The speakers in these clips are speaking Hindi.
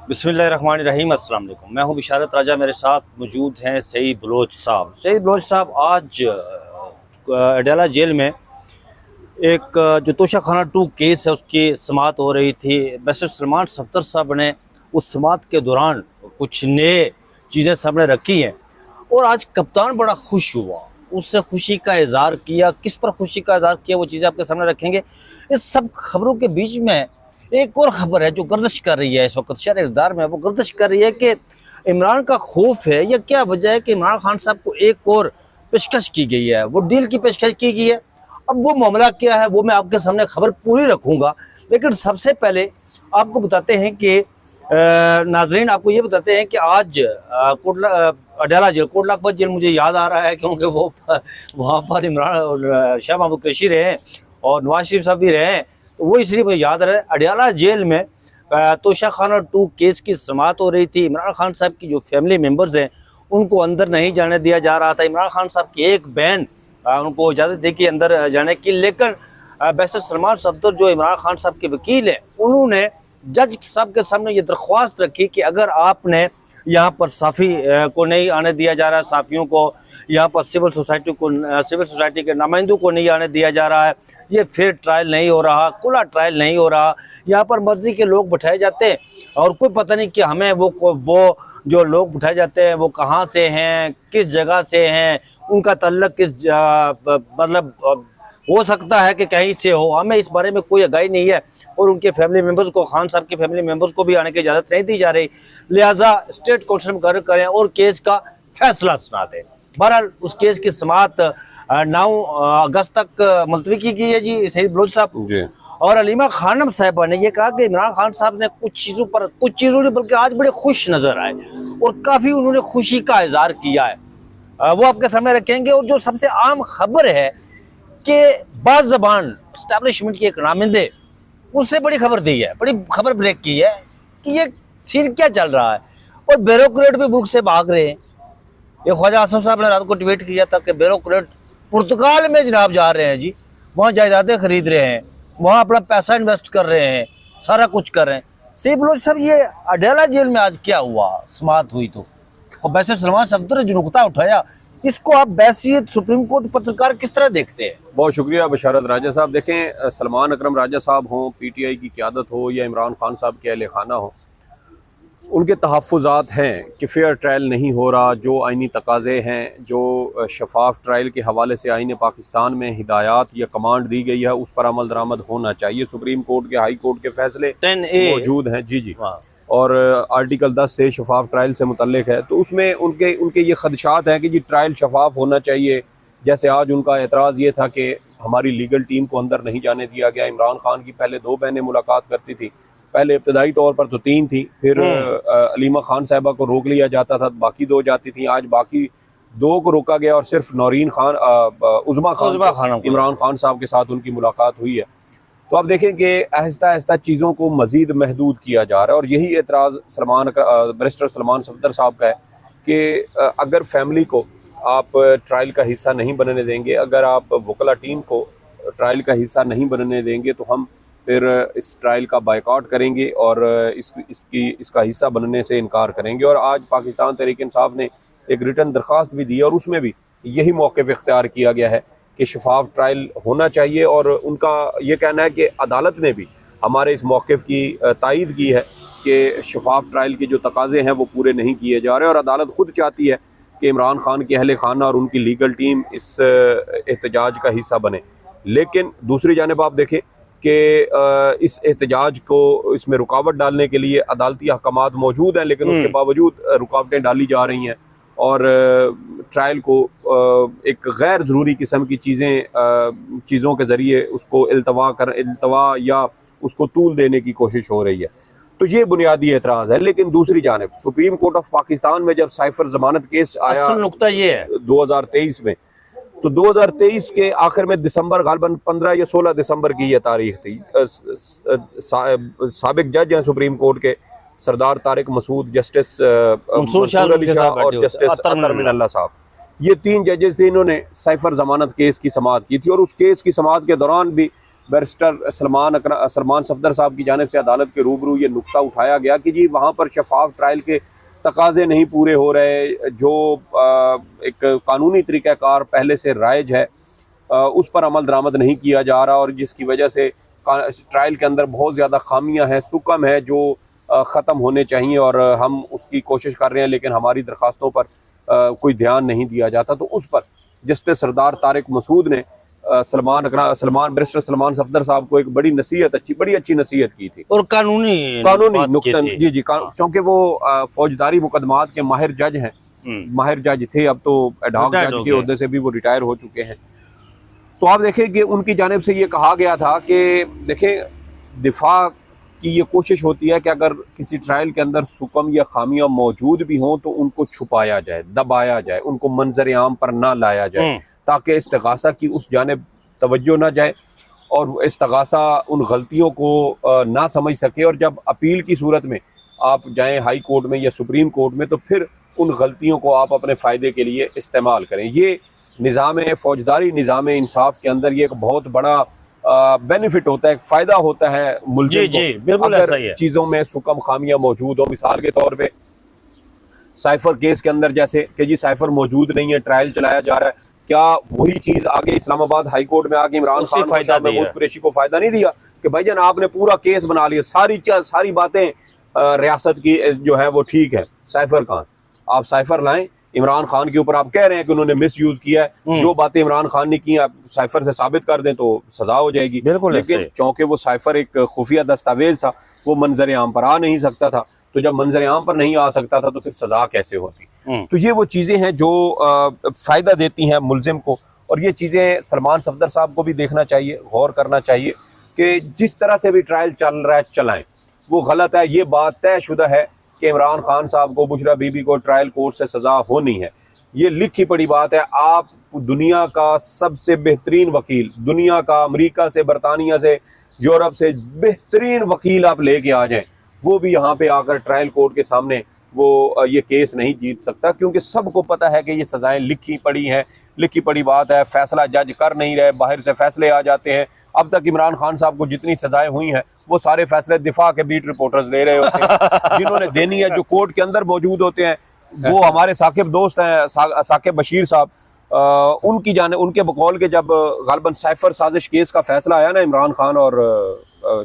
बिस्मिल्लाहिर्रहमानिर्रहीम, अस्सलाम वालेकुम। मैं हूं बिशारत राजा, मेरे साथ मौजूद हैं सईद बलोच साहब। सईद बलोच साहब आज अडाला जेल में एक जो तोशा खाना 2 केस है उसकी समाअत हो रही थी। बैरिस्टर सलमान सफदर साहब ने उस समाअत के दौरान कुछ नए चीज़ें सामने रखी हैं और आज कप्तान बड़ा खुश हुआ, उससे खुशी का इजहार किया। किस पर खुशी का इजहार किया वो चीज़ें आपके सामने रखेंगे। इस सब खबरों के बीच में एक और खबर है जो गर्दिश कर रही है इस वक्त शहर इक़्तिदार में। वो गर्दिश कर रही है कि इमरान का खौफ है या क्या वजह है कि इमरान खान साहब को एक और पेशकश की गई है, वो डील की पेशकश की गई है। अब वो मामला क्या है वो मैं आपके सामने खबर पूरी रखूँगा, लेकिन सबसे पहले आपको बताते हैं कि नाजरीन आपको ये बताते हैं कि आज अडाला जेल, कोटला अकबर जेल मुझे याद आ रहा है क्योंकि वो वहाँ पर इमरान और शाह महमूद कुरैशी रहे हैं और नवाज शरीफ साहब भी रहे हैं, तो वो इसलिए मुझे याद रहे। अडाला जेल में तोशा खाना 2 केस की समाअत हो रही थी। इमरान खान साहब की जो फैमिली मेम्बर्स हैं उनको अंदर नहीं जाने दिया जा रहा था। इमरान खान साहब की एक बहन उनको इजाज़त दी कि अंदर जाने की, लेकिन बैरिस्टर सलमान सफदर जो इमरान खान साहब के वकील हैं उन्होंने जज साहब के सामने ये दरख्वास्त रखी कि अगर आपने यहाँ पर साफ़ी को नहीं आने दिया जा रहा है, साफ़ियों को यहाँ पर सिविल सोसाइटी के नुमाइंदों को नहीं आने दिया जा रहा है, ये फिर ट्रायल नहीं हो रहा, खुला ट्रायल नहीं हो रहा, यहाँ पर मर्जी के लोग बिठाए जाते हैं और कोई पता नहीं कि हमें वो जो लोग बिठाए जाते हैं वो कहाँ से हैं, किस जगह से हैं, उनका तल्लक किस मतलब हो सकता है कि कहीं से हो, हमें इस बारे में कोई आगाही नहीं है। और उनके फैमिली मेम्बर्स को, खान साहब के फैमिली मेम्बर्स को भी आने की इजाज़त नहीं दी जा रही, लिहाजा स्टेट काउंसिल मुकर्रर करें और केस का फैसला सुना दें। बहरहाल उस केस की समाअत 9 अगस्त तक मुलतवी की गई है जी सईद बलोच साहब जी। और अलीमा खानम साहिबा ने यह कहा कि इमरान खान साहब ने कुछ चीज़ों नहीं बल्कि आज बड़े खुश नज़र आए और काफ़ी उन्होंने खुशी का इजहार किया है, वो आपके सामने रखेंगे। और जो सबसे आम खबर है कि बाज़ ज़बान इस्टेब्लिशमेंट की एक नामिंदे उससे बड़ी खबर दी है, बड़ी खबर ब्रेक की है कि ये सीन क्या चल रहा है और ब्यूरोक्रेट भी मुल्क से भाग रहे हैं। ये ख्वाजा आसफ साहब ने रात को ट्वीट किया था कि ब्यूरोक्रेट पुर्तगाल में जनाब जा रहे हैं जी, वहाँ जायदादें खरीद रहे हैं, वहाँ अपना पैसा इन्वेस्ट कर रहे हैं, सारा कुछ कर रहे हैं। सईद बलोच साहब ये अडाला जेल में आज क्या हुआ, समाअत हुई तो बैरिस्टर सलमान सफदर ने जो नुकता उठाया, इसको आप बैसियत सुप्रीम कोर्ट पत्रकार किस तरह देखते हैं? बहुत शुक्रिया बिशारत राजा साहब। देखें, सलमान अकरम राजा साहब हों, पीटीआई की क़यादत हो या इमरान खान साहब के अहले खाना हो, उनके तहफ़्फ़ुज़ात हैं कि फ़ेयर ट्रायल नहीं हो रहा, जो आइनी तकाज़े हैं, जो शफाफ ट्रायल के हवाले से आईन पाकिस्तान में हिदायत या कमांड दी गई है उस पर अमल दरामद होना चाहिए। सुप्रीम कोर्ट के, हाई कोर्ट के फैसले मौजूद हैं जी और आर्टिकल 10 से शफाफ ट्रायल से मुतल्लिक है, तो उसमें उनके ये खदशात हैं कि जी ट्रायल शफाफ होना चाहिए। जैसे आज उनका एतराज़ ये था कि हमारी लीगल टीम को अंदर नहीं जाने दिया गया। इमरान खान की पहले 2 बहनें मुलाकात करती थी, पहले इब्तदाई तौर पर तो 3 थी, फिर अलीमा खान साहिबा को रोक लिया जाता था, बाकी 2 जाती थी। आज बाकी 2 को रोका गया और सिर्फ नौरीन खान, उज़मा खान, इमरान खान साहब के साथ उनकी मुलाकात हुई है। तो आप देखें कि आहिस्ता आहिस्ता चीज़ों को मज़ीद महदूद किया जा रहा है और यही एतराज़ बैरिस्टर सलमान सफदर साहब का है कि अगर फैमिली को आप ट्रायल का हिस्सा नहीं बनने देंगे, अगर आप वकला टीम को ट्रायल का हिस्सा नहीं बनने देंगे तो हम फिर इस ट्रायल का बायकॉट करेंगे और इसका हिस्सा बनने से इनकार करेंगे। और आज पाकिस्तान तहरीक इंसाफ ने एक रिटन दरख्वास्त भी दी और उसमें भी यही मौक़िफ़ इख्तियार किया गया है कि शफाफ ट्रायल होना चाहिए। और उनका ये कहना है कि अदालत ने भी हमारे इस मौक़िफ़ की तायीद की है कि शफाफ ट्रायल के जो तकाज़े हैं वो पूरे नहीं किए जा रहे और अदालत ख़ुद चाहती है कि इमरान खान के अहले खाना और उनकी लीगल टीम इस एहतजाज का हिस्सा बने। लेकिन दूसरी जानिब आप देखें कि इस एहतजाज को, इसमें रुकावट डालने के लिए अदालती अहकामात मौजूद हैं, लेकिन उसके बावजूद रुकावटें डाली जा रही हैं और ट्रायल को एक गैर ज़रूरी किस्म की चीज़ों के ज़रिए उसको इल्तवा या उसको तूल देने की कोशिश हो रही है। तो ये बुनियादी एतराज़ है। लेकिन दूसरी जानिब सुप्रीम कोर्ट ऑफ पाकिस्तान में जब साइफर ज़मानत केस आया, नुकता ये है 2023 में, तो 2023 के आखिर में दिसंबर, गालबन 15 या 16 दिसंबर की यह तारीख थी। साबिक जज हैं सुप्रीम कोर्ट के सरदार तारिक मसूद, जस्टिस मंसूर अली शाह और जस्टिस अतर मिनल्ला साहब, ये 3 जजेस थे। इन्होंने साइफर ज़मानत केस की समाअत की थी और उस केस की समाअत के दौरान भी बैरिस्टर सलमान सफदर साहब की जानिब से अदालत के रूबरू ये नुक्ता उठाया गया कि जी वहाँ पर शफाफ ट्रायल के तकाजे नहीं पूरे हो रहे, जो एक कानूनी तरीक़ाकार पहले से राइज है उस पर अमल दरामद नहीं किया जा रहा, और जिसकी वजह से ट्रायल के अंदर बहुत ज़्यादा खामियां हैं, सुकम है जो ख़त्म होने चाहिए, और हम उसकी कोशिश कर रहे हैं लेकिन हमारी दरख्वास्तों पर कोई ध्यान नहीं दिया जाता। तो उस पर जस्टिस सरदार तारिक मसूद ने बैरिस्टर सलमान सफदर साहब को एक बड़ी अच्छी नसीहत की थी, और कानूनी नुक्ता जी, क्योंकि वो फौजदारी मुकदमात के माहिर जज हैं, माहिर जज थे, अब तो एडहॉक जज के ओहदे से भी वो रिटायर हो चुके हैं। तो आप देखें कि उनकी जानिब से ये कहा गया था कि देखें, दिफा की ये कोशिश होती है कि अगर किसी ट्रायल के अंदर सुकम या खामियां मौजूद भी हों तो उनको छुपाया जाए, दबाया जाए, उनको मंजर आम पर ना लाया जाए, ताकि इस्तिगासा की उस जानिब तवज्जो ना जाए और इस्तिगासा उन गलतियों को ना समझ सके, और जब अपील की सूरत में आप जाएँ हाई कोर्ट में या सुप्रीम कोर्ट में तो फिर उन गलतियों को आप अपने फ़ायदे के लिए इस्तेमाल करें। ये निज़ाम फौजदारी, निज़ाम इंसाफ के अंदर ये एक बहुत बड़ा बेनिफिट होता है, एक फ़ायदा होता है मुल्ज़िम को अगर चीज़ों में सुकम खामियां मौजूद हो। मिसाल के तौर पे साइफर केस के अंदर जैसे कि जी साइफर मौजूद नहीं है, ट्रायल चलाया जा रहा है, क्या वही चीज़ आगे इस्लामाबाद हाई कोर्ट में आगे इमरान खान और शाह महमूद कुरैशी को फ़ायदा नहीं दिया कि भाईजान आपने पूरा केस बना लिया, सारी बातें रियासत की जो है वो ठीक है, साइफर खान आप साइफर लाएं, इमरान खान के ऊपर आप कह रहे हैं कि उन्होंने मिस यूज किया है, जो बातें इमरान खान ने की आप साइफर से साबित कर दें तो सजा हो जाएगी। लेकिन चूंकि वो साइफर एक खुफिया दस्तावेज था, वो मंजर आम पर आ नहीं सकता था, तो जब मंजर आम पर नहीं आ सकता था तो फिर सजा कैसे होती। तो ये वो चीज़ें हैं जो फ़ायदा देती हैं मुल्जिम को, और ये चीज़ें सलमान सफदर साहब को भी देखना चाहिए, गौर करना चाहिए कि जिस तरह से भी ट्रायल चल रहा है चलाएं, वो गलत है। ये बात तयशुदा है कि इमरान खान साहब को, बुशरा बीबी को ट्रायल कोर्ट से सज़ा होनी है, ये लिखी पड़ी बात है। आप दुनिया का सबसे बेहतरीन वकील, दुनिया का अमेरिका से, बरतानिया से, यूरोप से बेहतरीन वकील आप लेके आ जाएं, वो भी यहाँ पे आकर ट्रायल कोर्ट के सामने वो ये केस नहीं जीत सकता, क्योंकि सबको पता है कि ये सज़ाएं लिखी पड़ी हैं, लिखी पड़ी बात है। फैसला जज कर नहीं रहे, बाहर से फैसले आ जाते हैं। अब तक इमरान खान साहब को जितनी सज़ाएं हुई हैं वो सारे फैसले दिफा के बीट रिपोर्टर्स दे रहे होते हैं जिन्होंने देनी है, जो कोर्ट के अंदर मौजूद होते हैं। वो हमारे साकिब दोस्त हैं, साकिब बशीर साहब, उनके बकौल के जब गालिबन साइफर साजिश केस का फैसला आया ना इमरान खान और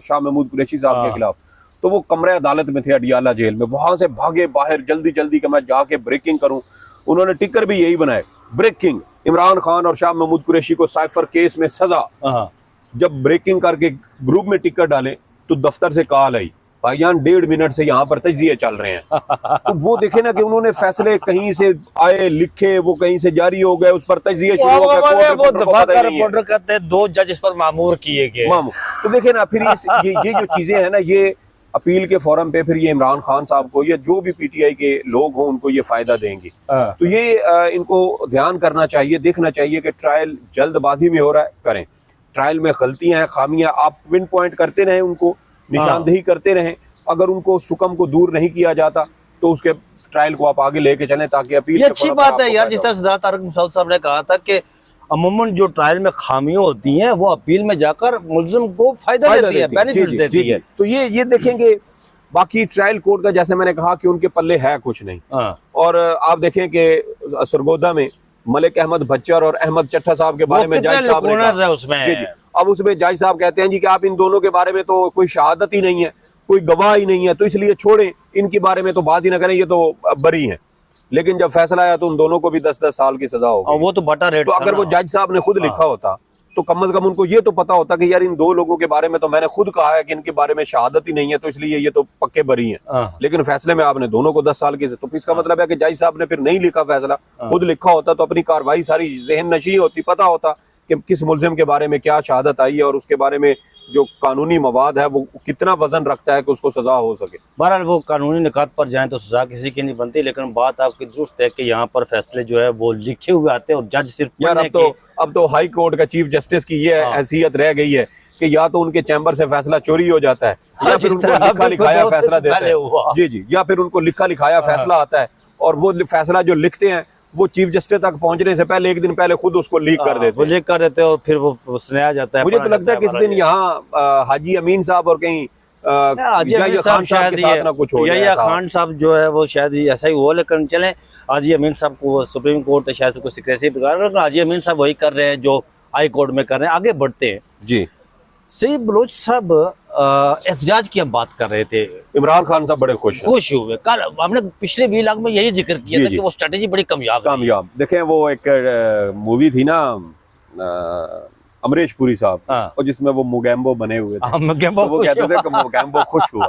शाह महमूद कुरैशी साहब के खिलाफ, तो वो कमरे अदालत में थे अडियाला जेल में, वहाँ से भागे बाहर जल्दी कि मैं जाके ब्रेकिंग करूँ। उन्होंने टिकर भी यही बनाए, ब्रेकिंग, इमरान खान और शाह महमूद कुरैशी को साइफर केस में सज़ा। जब ब्रेकिंग करके ग्रुप में टिकर डाले तो दफ्तर से कॉल आई, भाईजान 1.5 मिनट से यहाँ पर तजिए चल रहे हैं। तो वो देखे ना कि उन्होंने फैसले कहीं से आए, लिखे, वो कहीं से जारी हो गए, उस पर तजिए शुरू हो गए, 2 जज इस पर मामूर किए गए। तो देखे ना फिर ये जो चीजें हैं ना, ये अपील के फोरम पे फिर ये इमरान खान साहब को या जो भी पीटीआई के लोग हों उनको ये फायदा देंगे। तो ये इनको ध्यान करना चाहिए, देखना चाहिए कि ट्रायल जल्दबाजी में हो रहा है, करें। ट्रायल में गलतियां हैं, खामियां, आप पिन पॉइंट करते रहें, उनको निशानदेही करते रहें। अगर उनको सुकम को दूर नहीं किया जाता तो उसके ट्रायल को आप आगे लेके चलें, ताकि अपील। ये अच्छी बात है यार, जिस तरह सरदार तारिक मसूद साहब ने कहा था कि अमूमन जो ट्रायल में खामियां होती हैं वो अपील में जाकर मुल्जिम को फायदा देती है, बेनिफिट देती है। तो ये देखेंगे। बाकी ट्रायल कोर्ट का जैसे मैंने कहा कि उनके पल्ले है कुछ नहीं। और आप देखें कि सरगोदा में मलिक अहमद बच्चर और अहमद चट्टा साहब के बारे में जज साहब ने कहा, जी, अब उसमें जज साहब कहते हैं जी कि आप इन दोनों के बारे में तो कोई शहादत ही नहीं है, कोई गवाह ही नहीं है, तो इसलिए छोड़ें, इनके बारे में तो बात ही ना करें, ये तो बरी हैं। लेकिन जब फैसला आया तो उन दोनों को भी 10-10 साल की सजा हो गई। वो तो बटा रेट। तो अगर वो जज साहब ने खुद लिखा होता तो कम से कम उनको ये तो पता होता कि यार इन 2 लोगों के बारे में तो मैंने खुद कहा है कि इनके बारे में शहादत ही नहीं है, तो इसलिए ये तो पक्के बरी हैं। लेकिन फैसले में आपने दोनों को 10 साल की, तो इसका मतलब है कि जज साहब ने फिर नहीं लिखा फैसला, खुद लिखा होता तो अपनी कार्रवाई सारी जहन नशी होती, पता होता कि किस मुल्जिम के बारे में क्या शहादत आई है और उसके बारे में जो कानूनी मवाद है वो कितना वजन रखता है कि उसको सजा हो सके। बहरहाल वो कानूनी निकात पर जाएं तो सजा किसी की नहीं बनती, लेकिन बात आपकी दुरुस्त है कि यहाँ पर फैसले जो है वो लिखे हुए आते हैं और जज सिर्फ यार अब तो हाई कोर्ट का चीफ जस्टिस की ये हैसियत रह गई है कि या तो उनके चैम्बर से फैसला चोरी हो जाता है या फिर उनको लिखा लिखाया फैसला देते हैं, जी, या फिर उनको लिखा लिखाया फैसला आता है और वो फैसला जो लिखते हैं वो चीफ जस्टिस तक पहुंचने से पहले एक दिन पहले खुद उसको लीक कर देते वो हैं। लीक कर देते हैं और फिर वो सुनाया जाता है। मुझे तो लगता है किस दिन यहाँ हाजी अमीन साहब और कहीं याहिया खान साहब के साथ ना कुछ हो जाए। याहिया खान साहब जो है वो शायद ऐसा ही हो, लेकिन चले हाजी अमीन साहब को सुप्रीम कोर्ट शायद से कुछ सिक्रेसी लेकिन हाजी अमीन साहब वही कर रहे हैं जो हाई कोर्ट में कर रहे हैं, आगे बढ़ते हैं जी। सईद बलोच साहब एहतजाज की हम बात कर रहे थे, इमरान खान साहब बड़े खुश हुए। कल हमने पिछले व्लॉग में यही जिक्र किया था कि वो स्ट्रेटेजी बड़ी कामयाब देखें, वो एक मूवी थी ना अमरीश पुरी साहब, और जिसमें वो मुगैम्बो बने हुए थे, तो वो कहते थे कि मुगैम्बो खुश हुआ।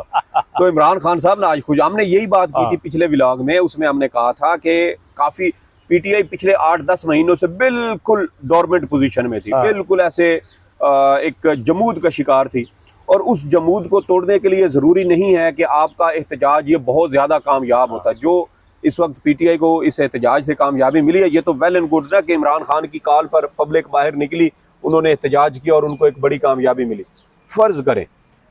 तो इमरान खान साहब ना आज खुश। हमने यही बात की थी पिछले व्लॉग में, उसमें हमने कहा था कि काफी पीटीआई पिछले 8-10 महीनों से बिल्कुल डोरमेंट पोजीशन में थी, बिल्कुल ऐसे एक जमूद का शिकार थी, और उस जमूद को तोड़ने के लिए ज़रूरी नहीं है कि आपका एहतजाज ये बहुत ज़्यादा कामयाब होता है। जो इस वक्त पीटीआई को इस एहतजाज से कामयाबी मिली है, ये तो वेल एंड गुड ना कि इमरान खान की कॉल पर पब्लिक बाहर निकली, उन्होंने एहतजाज किया और उनको एक बड़ी कामयाबी मिली। फ़र्ज़ करें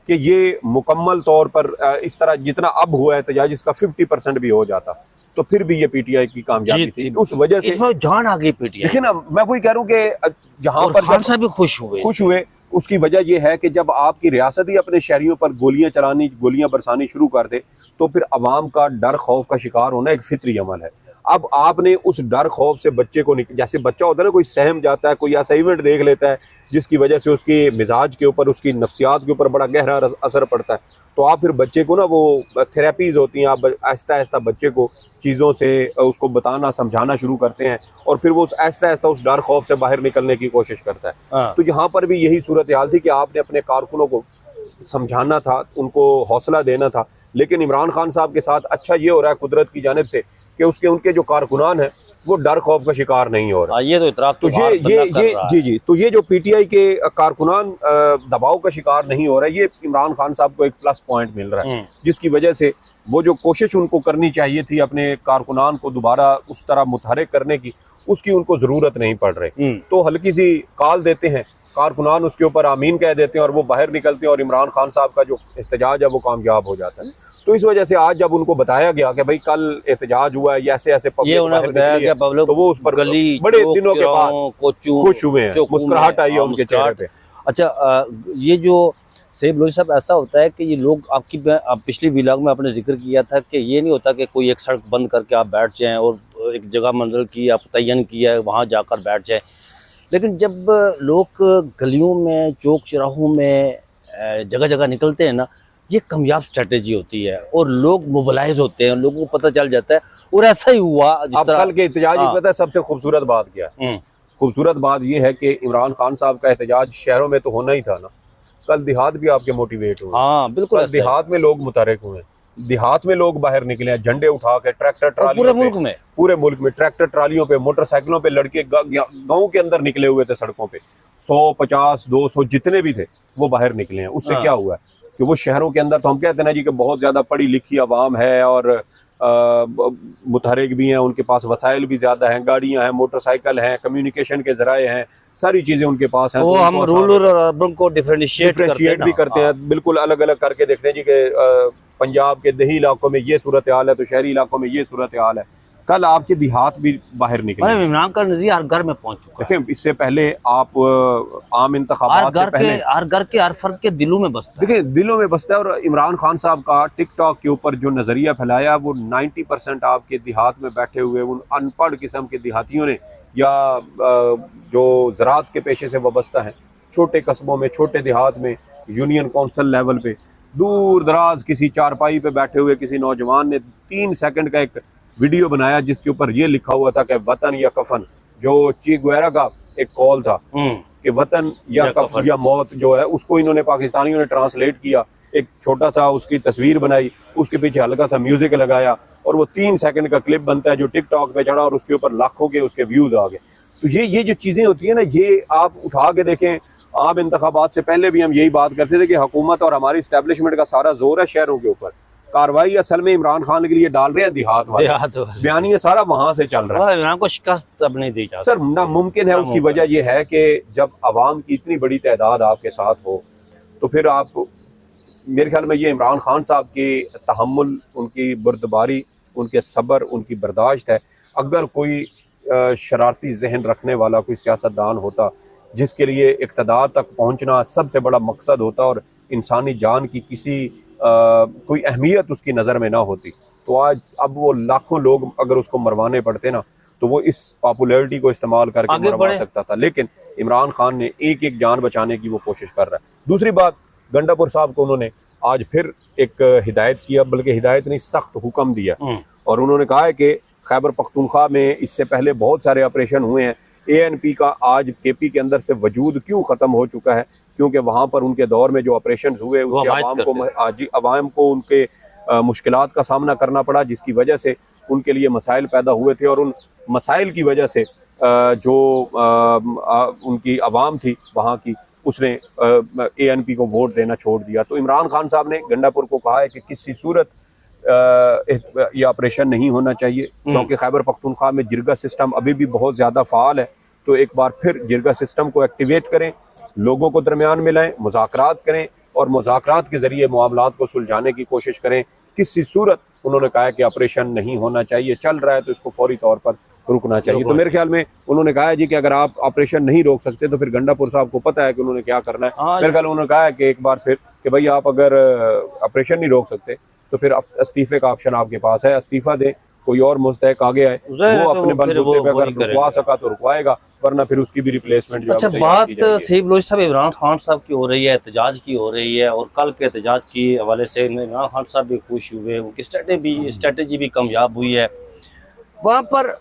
कि ये मुकम्मल तौर पर इस तरह जितना अब हुआ एहतजाज इसका 50% भी हो जाता, तो फिर भी ये पीटीआई की कामयाबी थी। उस वजह से जान आ गई पीटीआई। देखिए ना, मैं वही कह रहा हूँ कि जहाँ पर खान साहब भी खुश हुए, उसकी वजह यह है कि जब आपकी रियासत ही अपने शहरियों पर गोलियां बरसानी शुरू कर दे, तो फिर अवाम का डर खौफ का शिकार होना एक फितरी अमल है। अब आपने उस डर खौफ से बच्चे को, जैसे बच्चा होता है ना, कोई सहम जाता है, कोई ऐसा इवेंट देख लेता है जिसकी वजह से उसकी मिजाज के ऊपर, उसकी नफ्सियात के ऊपर बड़ा गहरा असर पड़ता है, तो आप फिर बच्चे को ना, वो थेरेपीज़ होती हैं, आप आहिस्ता आहिस्ता बच्चे को चीज़ों से उसको बताना समझाना शुरू करते हैं, और फिर वो आहिस्ता आहिस्ता उस डर खौफ से बाहर निकलने की कोशिश करता है। तो यहाँ पर भी यही सूरत हाल थी कि आपने अपने कारकुनों को समझाना था, उनको हौसला देना था, लेकिन इमरान खान साहब के साथ अच्छा ये हो रहा है कुदरत की जानिब से कि उनके जो कारकुनान हैं वो डर खौफ का शिकार नहीं हो रहा। ये तो इतराफ़ तो ये तो ये जो पीटीआई के कारकुनान दबाव का शिकार नहीं हो रहा है, ये इमरान खान साहब को एक प्लस पॉइंट मिल रहा है, जिसकी वजह से वो जो कोशिश उनको करनी चाहिए थी अपने कारकुनान को दोबारा उस तरह मुतहरिक करने की, उसकी उनको ज़रूरत नहीं पड़ रही। तो हल्की सी कॉल देते हैं कारकुनान, उसके ऊपर आमीन कह देते हैं और वो बाहर निकलते हैं, और इमरान खान साहब का जो एहतजाज है वो कामयाब हो जाता है। तो इस वजह से आज जब उनको बताया गया कि भाई कल एहतजाज हुआ है, ऐसे ऐसे पब्लिक बाहर निकली है, तो वो उस पर बड़े दिनों के बाद खुश हुए हैं, मुस्कुराहट आई है उनके चेहरे पे। अच्छा, ये जो सईद बलोच साहब, ऐसा होता है कि ये लोग आप पिछली व्लॉग में आपने जिक्र किया था कि ये नहीं होता कि कोई एक सड़क बंद करके आप बैठ जाएं और एक जगह मंजिल की आप तयन किया है वहाँ जाकर बैठ जाएं, लेकिन जब लोग गलियों में, चौक चौराहों में, जगह जगह निकलते हैं ना, ये कामयाब स्ट्रेटेजी होती है और लोग मोबिलाइज होते हैं, लोगों को पता चल जाता है। और ऐसा ही हुआ अब कल के एहतजाज की पता है सबसे खूबसूरत बात क्या है? खूबसूरत बात यह है कि इमरान खान साहब का एहतजाज शहरों में तो होना ही था ना, कल देहात भी आपके मोटिवेट हुए। हाँ बिल्कुल, देहात में लोग मुतहरिक हुए, देहात में लोग बाहर निकले हैं, झंडे उठा के, ट्रैक्टर ट्रालियों पूरे मुल्क में ट्रैक्टर ट्रालियों पे, मोटरसाइकिलों पे लड़के गाँव के अंदर निकले हुए थे, सड़कों पे 100, 50, 200 जितने भी थे वो बाहर निकले हैं। उससे क्या हुआ है कि वो शहरों के अंदर, तो हम कहते हैं ना जी कि बहुत ज़्यादा पढ़ी लिखी आवाम है और मुतहरिक भी हैं, उनके पास वसाइल भी ज़्यादा हैं, गाड़ियां हैं, मोटरसाइकिल हैं, कम्युनिकेशन के ज़राए हैं, सारी चीज़ें उनके पास हैं। तो हम रूरल और अर्बन को डिफरेंशिएट भी करते हैं, बिल्कुल अलग अलग करके देखते हैं जी कि पंजाब के देही इलाकों में ये सूरत हाल है तो शहरी इलाकों में ये सूरत हाल है। कल आपके देहात भी बाहर निकले, इमरान का नज़ीर हर घर में पहुंच चुका है। देखिए, इससे पहले आप आम इंतखाबात से पहले हर घर के हर फर्द के दिलों में बसता है। देखिए, दिलों में बसता है। और इमरान खान साहब का टिकटॉक के ऊपर जो नज़रिया फैलाया, वो 90% आपके देहात में बैठे हुए उन अनपढ़ किस्म के देहातियों ने, या जो ज़राअत के पेशे से वाबस्ता हैं, छोटे कस्बों में, छोटे देहात में, यूनियन काउंसिल लेवल पे, दूर दराज किसी चारपाई पे बैठे हुए किसी नौजवान ने 3 सेकंड का एक वीडियो बनाया जिसके ऊपर ये लिखा हुआ था कि वतन या कफन, जो चे गुवेरा का एक कॉल था कि वतन या कफन या मौत जो है, उसको इन्होंने पाकिस्तानियों ने ट्रांसलेट किया, एक छोटा सा उसकी तस्वीर बनाई, उसके पीछे हल्का सा म्यूजिक लगाया, और वो 3 सेकंड का क्लिप बनता है जो टिकटॉक पे चढ़ा और उसके ऊपर लाखों के उसके व्यूज आ गए। तो ये जो चीज़ें होती है ना, ये आप उठा के देखें। आम इंतखाबात से पहले भी हम यही बात करते थे कि हुकूमत और हमारी इस्टेब्लिशमेंट का सारा जोर है शहरों के ऊपर, कार्रवाई असल में इमरान खान के लिए डाल रहे हैं देहात वाले, बयानिया सारा वहां से चल रहा है। इमरान को शिकस्त अब नहीं दी जा सकती। सर, नामुमकिन है। उसकी वजह यह है कि जब आवाम की इतनी बड़ी तादाद आपके साथ हो, तो फिर आप, मेरे ख्याल में ये इमरान खान साहब की तहम्मुल, उनकी बुर्दबारी, उनके सब्र, उनकी बर्दाश्त है। अगर कोई शरारती जहन रखने वाला कोई सियासतदान होता जिसके लिए इक़्तिदार तक पहुँचना सबसे बड़ा मकसद होता और इंसानी जान की किसी कोई अहमियत उसकी नज़र में ना होती, तो आज अब वो लाखों लोग अगर उसको मरवाने पड़ते ना, तो वो इस पॉपुलैरिटी को इस्तेमाल करके मरवा सकता था। लेकिन इमरान खान ने एक एक जान बचाने की वो कोशिश कर रहा है। दूसरी बात, गंडापुर साहब को उन्होंने आज फिर एक हिदायत किया, बल्कि हिदायत नहीं, सख्त हुक्म दिया, और उन्होंने कहा है कि खैबर पख्तूनख्वा में इससे पहले बहुत सारे ऑपरेशन हुए हैं। ANP का आज KP के अंदर से वजूद क्यों ख़त्म हो चुका है? क्योंकि वहाँ पर उनके दौर में जो ऑपरेशन हुए उससे आवाम को उनके मुश्किलात का सामना करना पड़ा, जिसकी वजह से उनके लिए मसाइल पैदा हुए थे, और उन मसाइल की वजह से जो उनकी आवाम थी वहाँ की, उसने ANP को वोट देना छोड़ दिया। तो इमरान खान साहब ने गंडापुर को कहा है कि किसी सूरत ये ऑपरेशन नहीं होना चाहिए, क्योंकि खैबर पख्तूनख्वा में जिरगा सिस्टम अभी भी बहुत ज़्यादा फ़ाल है। तो एक बार फिर जिरगा सिस्टम को एक्टिवेट करें, लोगों को दरमियान में लाएं, मुज़ाकरात करें और मुज़ाकरात के ज़रिए मामलात को सुलझाने की कोशिश करें। किसी सूरत उन्होंने कहा है कि ऑपरेशन नहीं होना चाहिए, चल रहा है तो इसको फौरी तौर पर रुकना चाहिए। तो मेरे ख्याल में उन्होंने कहा है जी कि अगर आप ऑपरेशन नहीं रोक सकते तो फिर गंडापुर साहब को पता है कि उन्होंने क्या करना है। मेरे ख्याल उन्होंने कहा है कि एक बार फिर कि भाई आप अगर ऑपरेशन नहीं रोक सकते तो फिर इस्तीफे का ऑप्शन आपके पास है, इस्तीफा दे, कोई और मुस्तहक आगे आए, वो अपने बलबूते पे अगर रुकवा सका तो रुकवाएगा, वरना फिर उसकी भी रिप्लेसमेंट। अच्छा, बात सही बलोच साहब इमरान खान साहब की हो रही है, एहतजाज की हो रही है, और कल के एहतजाज की हवाले से इमरान खान साहब भी खुश हुए, उनकी स्ट्रेटेजी भी कामयाब हुई है। वहाँ पर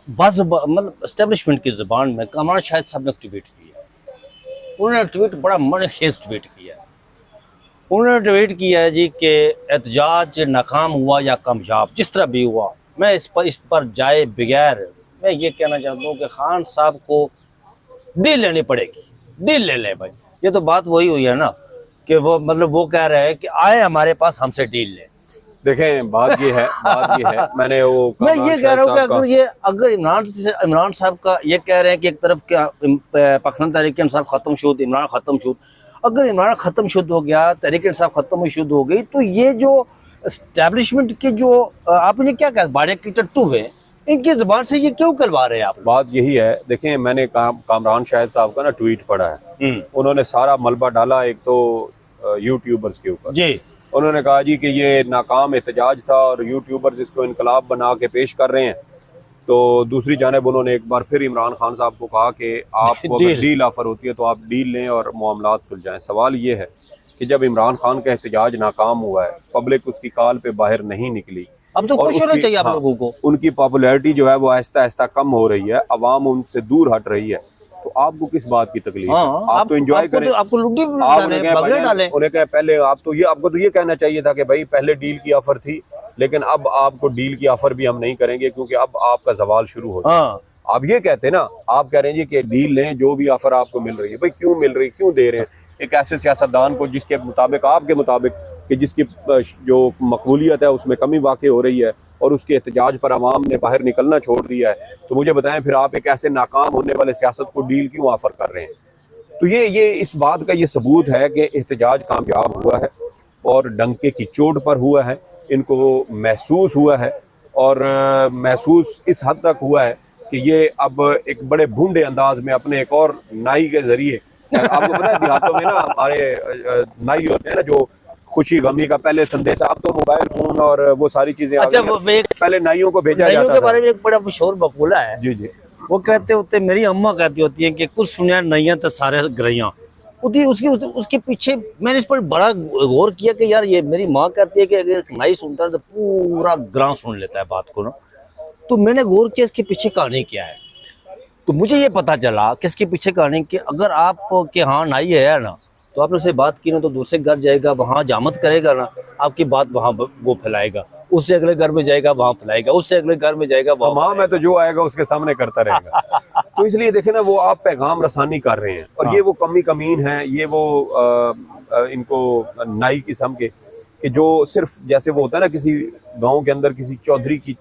बस मतलब इस्टेब्लिशमेंट की ज़बान में कामरान शाहिद साहब ने ट्वीट किया, उन्होंने ट्वीट बड़ा मनखेज़ ट्वीट किया। उन्होंने ट्वीट किया है जी कि एहतजाज नाकाम हुआ या कामयाब, जिस तरह भी हुआ, मैं इस पर जाए बगैर मैं ये कहना चाहता हूँ कि खान साहब को डील लेनी पड़ेगी, डील ले लें भाई। ये तो बात वही हुई है ना कि वो मतलब वो कह रहे हैं कि आए हमारे पास, हमसे डील लें। देखें बात ये है मैंने वो मैं ये कह रहा हूँ कि अगर इमरान साहब का ये कह रहे हैं कि एक तरफ क्या पाकिस्तान तहरीक इंसाफ ख़त्म शुद, इमरान ख़त्म शुद, अगर इमरान ख़त्म शुद हो गया, तहरीक इंसाफ ख़त्म शुद हो गई, तो ये जो एस्टेब्लिशमेंट के जो आपने क्या कहा बाड़े की टट्टू है, इनकी ज़बान से ये क्यों करवा रहे हैं आप? बात यही है, देखें मैंने कामरान शाहिद साहब का ना ट्वीट पढ़ा है, उन्होंने सारा मलबा डाला एक तो यूट्यूबर्स के ऊपर जी। उन्होंने कहा जी कि ये नाकाम एहतजाज था और यूट्यूबर्स इसको इनकलाब बना के पेश कर रहे हैं। तो दूसरी जानिब उन्होंने एक बार फिर इमरान खान साहब को कहा कि आपको अगर डील ऑफर होती है तो आप डील लें और मामलात सुलझाएं। सवाल ये है कि जब इमरान खान का एहतजाज नाकाम हुआ है, पब्लिक उसकी कॉल पे बाहर नहीं निकली, अब तो खुश होना चाहिए आप लोगों को, उनकी पॉपुलैरिटी जो है वो आहिस्ता आहिस्ता कम हो रही है, अवाम उनसे दूर हट रही है, तो आपको किस बात की तकलीफ है? आप तो एंजॉय करें, आपको लुटी उन्हें कहा पहले आपको तो ये कहना चाहिए था कि भाई पहले डील की ऑफर थी, लेकिन अब आपको डील की ऑफर भी हम नहीं करेंगे क्योंकि अब आपका जवाल शुरू हो गया। आप ये कहते हैं ना, आप कह रहे हैं जी कि डील लें, जो भी ऑफर आपको मिल रही है, भाई क्यों मिल रही, क्यों दे रहे हैं एक ऐसे सियासतदान को जिसके मुताबिक, आपके मुताबिक, कि जिसकी जो मकबूलियत है उसमें कमी वाक़ई हो रही है और उसके एहतजाज पर आवाम ने बाहर निकलना छोड़ दिया है, तो मुझे बताएं फिर आप एक ऐसे नाकाम होने वाले सियासत को डील क्यों ऑफर कर रहे हैं? तो ये इस बात का ये सबूत है कि एहतजाज कामयाब हुआ है और डंके की चोट पर हुआ है, इनको महसूस हुआ है, और महसूस इस हद तक हुआ है कि ये अब एक बड़े भूंडे अंदाज में अपने एक और नाई के जरिए, आपको पता है देहातों में ना हमारे नाई होते हैं ना जो खुशी गमी का पहले संदेश, अब तो मोबाइल फोन और वो सारी चीजें, अच्छा, पहले नाइयों को भेजा जाता था। के बारे में एक बड़ा मशहूर मकूला है जी जी, वो कहते होते, मेरी अम्मा कहती होती है कि कुछ सुनिया नैया तो सारे ग्रहियां, उसके पीछे मैंने इस पर बड़ा गौर किया कि यार ये मेरी माँ कहती है कि अगर नाई सुनता है तो पूरा ग्राम सुन लेता है बात को ना। तो मैंने गौर किया इसके पीछे कहानी क्या है, तो मुझे ये पता चला कि इसके पीछे कहानी कि अगर आप के हाँ नाई है ना, तो आपने उससे बात की ना तो दूसरे घर जाएगा, वहाँ जामत करेगा ना, आपकी बात वहाँ वो फैलाएगा, उससे अगले घर में जाएगा वहाँ फैलाएगा, उससे अगले घर में जाएगा वहाँ में, तो जो आएगा उसके सामने करता रहेगा। तो इसलिए देखे ना, वो आप पैगाम रसानी कर रहे हैं, और ये वो कमीन है, ये वो इनको नाई किस्म के कि जो सिर्फ जैसे वो होता है ना किसी गाँव के अंदर किसी चौधरी की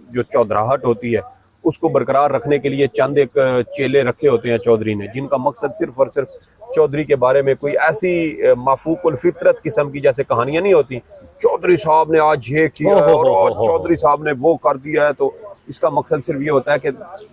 जो चौधराहट होती है उसको बरकरार रखने के लिए चंद एक चेले रखे होते हैं चौधरी ने, जिनका मकसद सिर्फ और सिर्फ चौधरी के बारे में कोई ऐसी माफूकुल फितरत किस्म की जैसे कहानियां नहीं होती, चौधरी साहब ने आज ये किया और चौधरी साहब ने वो कर दिया है, तो इसका मकसद सिर्फ ये होता है कि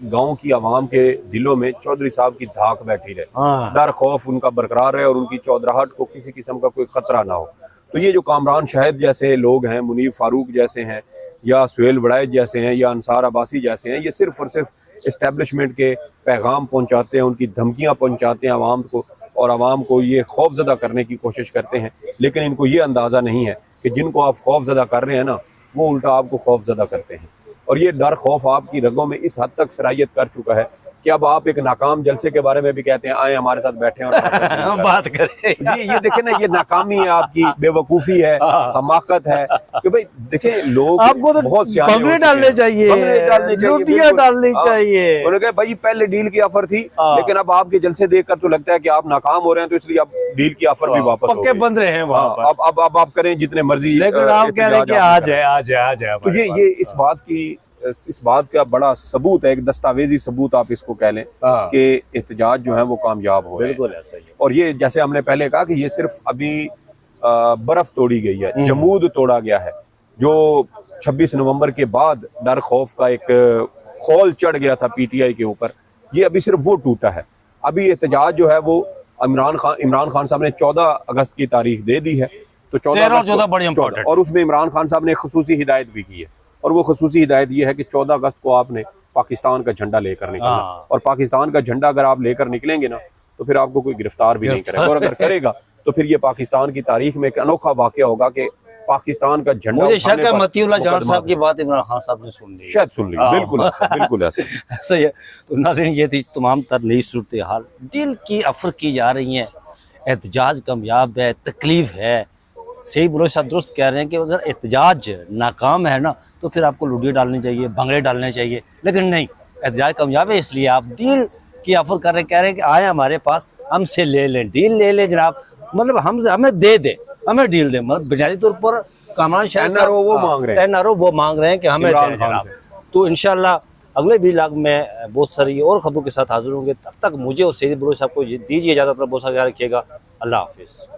गांव की आवाम के दिलों में चौधरी साहब की धाक बैठी रहे, हाँ। डर खौफ उनका बरकरार रहे और उनकी चौधराहट को किसी किस्म का कोई खतरा ना हो। तो ये जो कामरान शाहिद जैसे लोग हैं, मुनीब फारूक जैसे हैं, या सुहेल वड़ाइद जैसे हैं, या अंसार अब्बासी जैसे हैं, ये सिर्फ और सिर्फ इस्टेब्लिशमेंट के पैगाम पहुंचाते हैं, उनकी धमकियां पहुंचाते हैं आवाम को, और आवाम को ये खौफजदा करने की कोशिश करते हैं। लेकिन इनको ये अंदाज़ा नहीं है कि जिनको आप खौफजदा कर रहे हैं ना, वो उल्टा आपको खौफजदा करते हैं। और ये डर खौफ आपकी रगों में इस हद तक सरायत कर चुका है कि अब आप एक नाकाम जलसे के बारे में भी कहते हैं, आए हमारे साथ बैठे और बात करें। ये देखें ना, ये नाकामी है आपकी, बेवकूफ़ी है, हमाकत है कि भाई देखें लोग आपको तो बहुत सियाने हो बंगले चुके डालने हैं। चाहिए, बंगले डालने चाहिए, रोटियां बिल्कुल। डालनी हाँ। चाहिए। उन्होंने कहा भाई पहले डील की ऑफर थी, लेकिन अब आपके जलसे देखकर तो लगता है कि आप नाकाम हो रहे हैं, तो इसलिए अब डील की ऑफर भी वापस हो पक्के गई। बंद रहे हैं वहाँ हाँ, पर। अब आप करें जितने मर्जी, लेकिन आप कह रहे हैं कि आ जाए आ जाए आ जाए। तो ये इस बात का बड़ा सबूत है, एक दस्तावेजी सबूत आप इसको कह लें हाँ। कि एहतजाज जो है वो कामयाब हो रहे हैं। बिल्कुल ऐसा ही है। और ये जैसे हमने पहले कहा कि ये सिर्फ अभी बर्फ तोड़ी गई है, जमूद तोड़ा गया है, जो 26 नवंबर के बाद डर खौफ का एक खौल चढ़ गया था पीटीआई के ऊपर, ये अभी सिर्फ वो टूटा है। अभी एहतजाज जो है वो इमरान खान साहब ने 14 अगस्त की तारीख दे दी है, तो 14 बड़ी इंपॉर्टेंट, और उसमें इमरान खान साहब ने एक खुसूसी हिदायत भी की है, और वो खुसूसी हिदायत ये है कि 14 अगस्त को आपने पाकिस्तान का झंडा लेकर निकलना। हाँ। और पाकिस्तान का झंडा अगर आप लेकर निकलेंगे ना, तो फिर आपको कोई गिरफ्तार भी नहीं करेगा, और अगर करेगा तो फिर ये पाकिस्तान की तारीख में एक अनोखा वाकया होगा कि पाकिस्तान का झंडा मुझे शक उठाने है पर मतीउल्लाह जान मुकदमा साहब की बात इमरान खान साहब ने सुन ली, शायद सुन ली। हाँ। बिल्कुल ऐसा, बिल्कुल ऐसा। ऐसा ही है। तो नाज़रीन, ये थी तमाम तर नई सूरत हाल, डील की ऑफर की जा रही हैं, एहतजाज कामयाब है, तकलीफ है। सही बलोच साहब दुरुस्त कह रहे हैं कि अगर एहतजाज नाकाम है ना, तो फिर आपको लुडिया डालनी चाहिए, बंगले डालने चाहिए। लेकिन नहीं, एहतजाज कामयाब है, इसलिए आप डील की ऑफर कर रहे, कह रहे हैं कि आए हमारे पास, हमसे ले लें, डील ले लें जनाब, मतलब हमें दे दे, हमें डील दे। मतलब बुनियादी तौर पर कामरान शाहिद एनआरओ वो मांग रहे हैं, एनआरओ वो मांग रहे हैं कि हमें इमरान दे खान जनाब। तो इंशाल्लाह अगले व्लॉग में बहुत सारी और खबरों के साथ हाजिर होंगे। तब तक मुझे और सईद बलोच साहब को दीजिए इजाज़त, अपना बहुत सा ख्याल रखिएगा। अल्लाह हाफिज़।